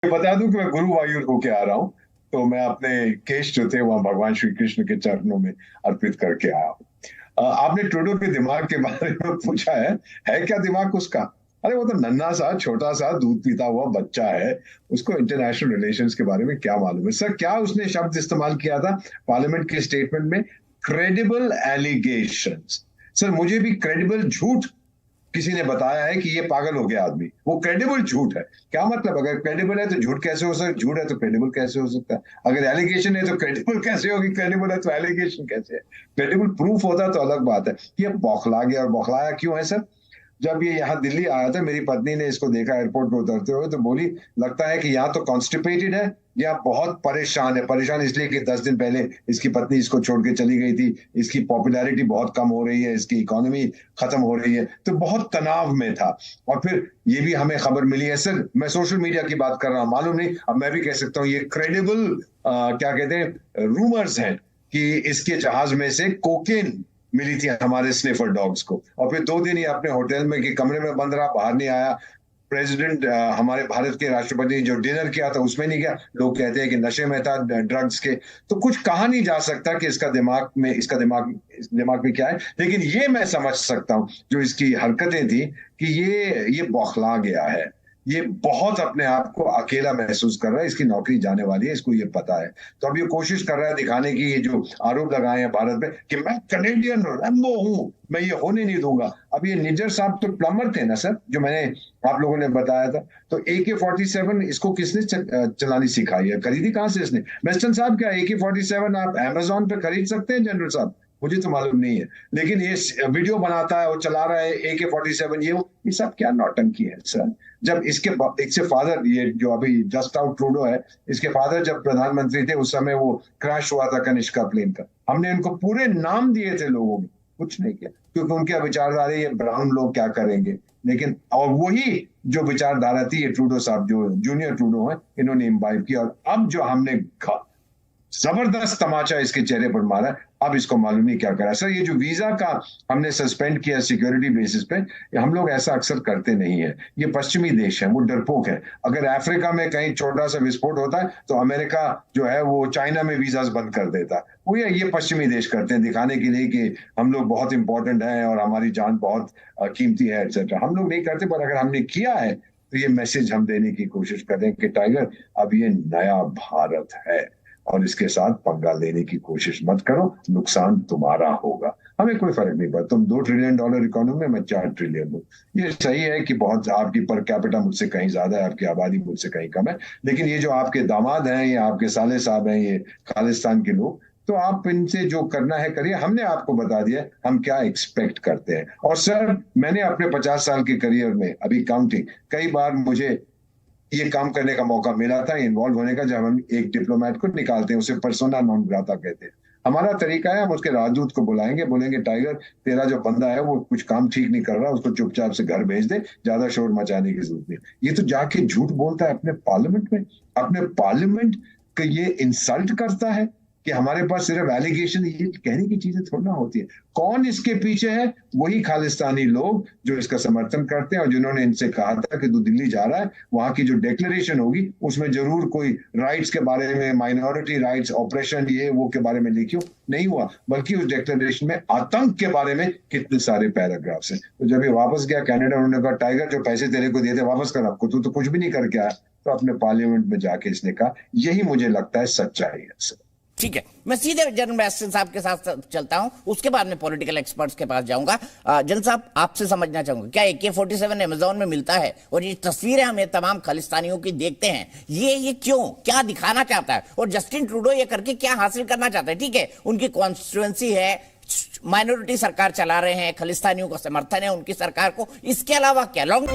बता दूं कि मैं गुरुवायूर होके आ रहा हूँ, तो मैं अपने केश जो थे वहां भगवान श्री कृष्ण के चरणों में अर्पित करके आया हूँ। आपने ट्रूडो के दिमाग के बारे में पूछा है क्या दिमाग उसका? अरे वो तो नन्हा सा छोटा सा दूध पीता हुआ बच्चा है, उसको इंटरनेशनल रिलेशंस के बारे में क्या मालूम है? सर, क्या उसने शब्द इस्तेमाल किया था पार्लियामेंट के स्टेटमेंट में? Credible allegations. सर, मुझे भी क्रेडिबल झूठ किसी ने बताया है कि ये पागल हो गया आदमी, वो क्रेडिबल झूठ है। क्या मतलब? अगर क्रेडिबल है तो झूठ कैसे हो सकता? झूठ है तो क्रेडिबल कैसे हो सकता है? अगर एलिगेशन है तो क्रेडिबल कैसे होगी? क्रेडिबल है तो एलिगेशन कैसे है? क्रेडिबल प्रूफ होता तो अलग बात है। ये बौखला गया। और बौखलाया क्यों है सर? जब ये यहाँ दिल्ली आया था, मेरी पत्नी ने इसको देखा एयरपोर्ट पे उतरते हुए, तो बोली लगता है कि यहाँ तो कॉन्स्टिपेटेड है या बहुत परेशान है। परेशान इसलिए कि 10 दिन पहले इसकी पत्नी इसको छोड़ के चली गई थी, इसकी पॉपुलैरिटी बहुत कम हो रही है, इसकी इकोनॉमी खत्म हो रही है, तो बहुत तनाव में था। और फिर ये भी हमें खबर मिली है सर, मैं सोशल मीडिया की बात कर रहा हूँ, मालूम नहीं, अब मैं भी कह सकता हूँ, ये क्रेडिबल क्या कहते हैं, रूमर्स हैं कि इसके जहाज में से कोकेन मिली थी हमारे स्निफर डॉग्स को। और फिर 2 दिन ये अपने होटल में के कमरे में बंद रहा, बाहर नहीं आया। प्रेसिडेंट, हमारे भारत के राष्ट्रपति ने जो डिनर किया था उसमें नहीं गया। लोग कहते हैं कि नशे में था, ड्रग्स के। तो कुछ कहा नहीं जा सकता कि इसका दिमाग में क्या है। लेकिन ये मैं समझ सकता हूं जो इसकी हरकतें थी कि ये बौखला गया है। ये बहुत अपने आप को अकेला महसूस कर रहा है। इसकी नौकरी जाने वाली है, इसको ये पता है। तो अब ये कोशिश कर रहा है दिखाने की, ये जो आरोप लगाए हैं भारत पे कि मैं कनेडियन रैम्बो हूं, मैं ये होने नहीं दूंगा। अब ये निज्जर साहब तो प्लम्बर थे ना सर, जो मैंने आप लोगों ने बताया था। तो AK-47 इसको किसने चलानी सिखाई है? खरीदी कहां से इसने? वेस्टर्न साहब, क्या AK-47 आप अमेजोन पे खरीद सकते हैं जनरल साहब? मुझे तो मालूम नहीं है। लेकिन ये वीडियो बनाता है और चला रहा है AK-47, ये सब क्या नौटंकी है सर? जब इसके फादर, ये जो अभी जस्ट आउट ट्रूडो है, इसके फादर जब प्रधानमंत्री थे उस समय वो क्रैश हुआ था कनिष्का प्लेन का, हमने उनको पूरे नाम दिए थे लोगों में, कुछ नहीं किया, क्योंकि उनके विचारधारा ये ब्राउन लोग क्या करेंगे। लेकिन और वही जो विचारधारा थी, ये ट्रूडो साहब जो जूनियर ट्रूडो है, इन्होंने इम्बाइब किया। और अब जो हमने जबरदस्त तमाचा इसके चेहरे पर मारा, अब इसको मालूम नहीं क्या करा। सर, ये जो वीजा का हमने सस्पेंड किया सिक्योरिटी बेसिस पे, हम लोग ऐसा अक्सर करते नहीं है। ये पश्चिमी देश है, वो डरपोक है। अगर अफ्रीका में कहीं छोटा सा विस्फोट होता है तो अमेरिका जो है वो चाइना में वीजा बंद कर देता है। वो ये पश्चिमी देश करते हैं दिखाने के लिए कि हम लोग बहुत इंपॉर्टेंट हैं और हमारी जान बहुत कीमती है, एक्सेट्रा। हम लोग नहीं करते, पर अगर हमने किया है तो ये मैसेज हम देने की कोशिश कर रहे हैं कि टाइगर, अब ये नया भारत है और इसके साथ पंगा लेने की कोशिश मत करो, नुकसान तुम्हारा होगा। हमें कोई फर्क नहीं पड़ता, तुम $2 ट्रिलियन इकोनॉमी में, मैं 4 ट्रिलियन हूँ। ये सही है कि बहुत आपकी पर कैपिटा मुझसे कहीं ज्यादा है, आपकी आबादी मुझसे कहीं कम है। लेकिन ये जो आपके दामाद हैं, ये आपके साले साहब हैं, ये खालिस्तान के लोग, तो आप इनसे जो करना है करिए। हमने आपको बता दिया हम क्या एक्सपेक्ट करते हैं। और सर, मैंने अपने 50 साल के करियर में अभी काउंटिंग, कई बार मुझे ये काम करने का मौका मिला था, इन्वॉल्व होने का, जब हम एक डिप्लोमेट को निकालते हैं, उसे पर्सोना नॉन ग्राटा कहते हैं। हमारा तरीका है, हम उसके राजदूत को बुलाएंगे, बोलेंगे टाइगर, तेरा जो बंदा है वो कुछ काम ठीक नहीं कर रहा, उसको चुपचाप से घर भेज दे, ज्यादा शोर मचाने की जरूरत नहीं। ये तो जाके झूठ बोलता है अपने पार्लियामेंट में, अपने पार्लियामेंट का ये इंसल्ट करता है कि हमारे पास सिर्फ एलिगेशन, ये कहने की चीजें थोड़ा ना होती है। कौन इसके पीछे है? वही खालिस्तानी लोग जो इसका समर्थन करते हैं और जिन्होंने इनसे कहा था कि तू दिल्ली जा रहा है, वहां की जो डिक्लेरेशन होगी उसमें जरूर कोई राइट्स के बारे में, माइनॉरिटी राइट्स, ऑपरेशन, ये वो के बारे में लिखियो। नहीं हुआ, बल्कि उस डिक्लेरेशन में आतंक के बारे में कितने सारे पैराग्राफ्स हैं। तो जब ये वापस गया कनाडा, उन्होंने कहा टाइगर, जो पैसे तेरे को दिए थे वापस कर, आपको तू तो कुछ भी नहीं करके आया। तो अपने पार्लियामेंट में जाके इसने कहा, यही मुझे लगता है सच्चाई है। ठीक है, मैं सीधे जनरल बैस्टन साहब के साथ चलता हूं, उसके बाद में पॉलिटिकल एक्सपर्ट्स के पास जाऊंगा। जनरल साहब, आपसे समझना चाहूंगा, क्या AK-47 अमेजोन में मिलता है? और ये तस्वीरें हमें तमाम खालिस्तानियों की देखते हैं, ये क्यों, क्या दिखाना चाहता है? और जस्टिन ट्रूडो ये करके क्या हासिल करना चाहता है? ठीक है, उनकी कॉन्स्टिट्यूएंसी है, माइनॉरिटी सरकार चला रहे हैं, खालिस्तानियों का समर्थन है उनकी सरकार को, इसके अलावा क्या लॉन्ग